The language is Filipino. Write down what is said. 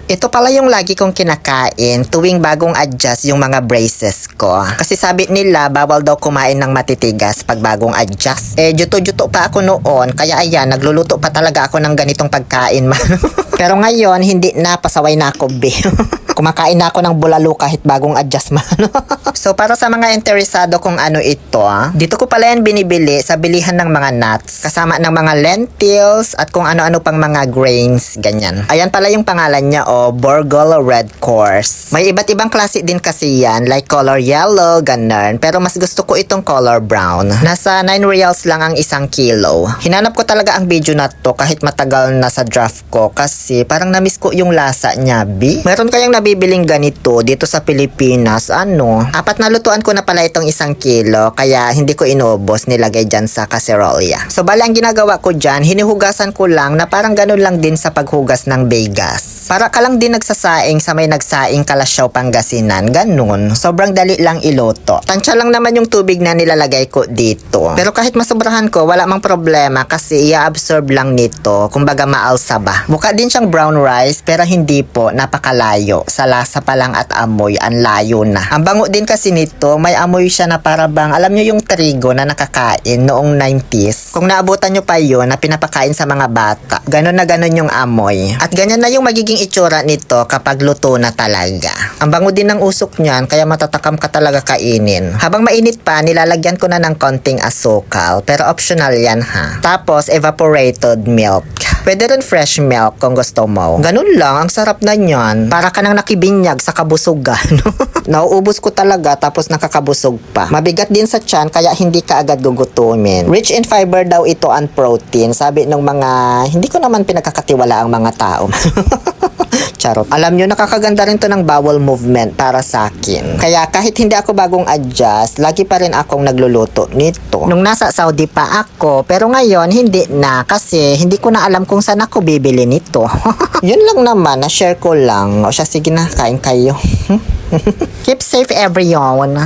Ito pala yung lagi kong kinakain tuwing bagong adjust yung mga braces ko. Kasi sabi nila bawal daw kumain ng matitigas pag bagong adjust. Juto-juto pa ako noon kaya ayan, nagluluto pa talaga ako ng ganitong pagkain. Pero ngayon, hindi na, pasaway na ako, be. Kumakain na ako ng bulalo kahit bagong adjust man. So para sa mga interesado kung ano ito, dito ko pala yan binibili sa bilihan ng mga nuts. Kasama ng mga lentils at kung ano-ano pang mga grains, ganyan. Ayan pala yung pangalan niya, Borgol Red Course. May iba't ibang klase din kasi yan, like color yellow, ganun. Pero mas gusto ko itong color brown. Nasa 9 reals lang ang 1 kilo. Hinanap ko talaga ang video na to kahit matagal na sa draft ko kasi parang namiss ko yung lasa niya, bi. Meron kayang nabibiling ganito dito sa Pilipinas, apat na lutuan ko na pala itong 1 kilo kaya hindi ko inubos, nilagay dyan sa kaserolya. So bala ang ginagawa ko dyan, hinihugasan ko lang na parang ganun lang din sa paghugas ng Vegas. Para ka lang din nagsasaing sa may nagsaing Kalasyaw, Pangasinan, ganun. Sobrang dali lang iluto. Tansya lang naman yung tubig na nilalagay ko dito. Pero kahit masobrahan ko, wala mang problema kasi i-absorb lang nito, kumbaga maalsa ba. Buka din siyang brown rice pero hindi po, napakalayo. Sa lasa pa lang at amoy, ang layo na. Ang bango din kasi nito, may amoy siya na para bang, alam nyo yung trigo na nakakain noong 90s. Kung naabutan nyo pa yun na pinapakain sa mga bata, ganun na ganun yung amoy. At ganyan na yung magiging itsura nito kapag luto na talaga. Ang bango din ng usok niyan, kaya matatakam ka talaga kainin. Habang mainit pa, nilalagyan ko na ng konting asukal, pero optional yan ha. Tapos, evaporated milk. Pwede rin fresh milk kung gusto mo. Ganun lang, ang sarap na niyan. Para ka nang nakibinyag sa kabusugan. Nauubos ko talaga tapos nakakabusog pa. Mabigat din sa tiyan kaya hindi ka agad gugutumin. Rich in fiber daw ito and protein. Sabi ng mga, hindi ko naman pinagkakatiwala ang mga tao. Charot. Alam nyo, nakakaganda rin to ng bowel movement para sa akin. Kaya kahit hindi ako bagong adjust, lagi pa rin akong nagluluto nito. Nung nasa Saudi pa ako, pero ngayon hindi na kasi hindi ko na alam kung saan ako bibili nito. Yun lang naman, na-share ko lang. O siya, sige na, kain kayo. Keep safe everyone.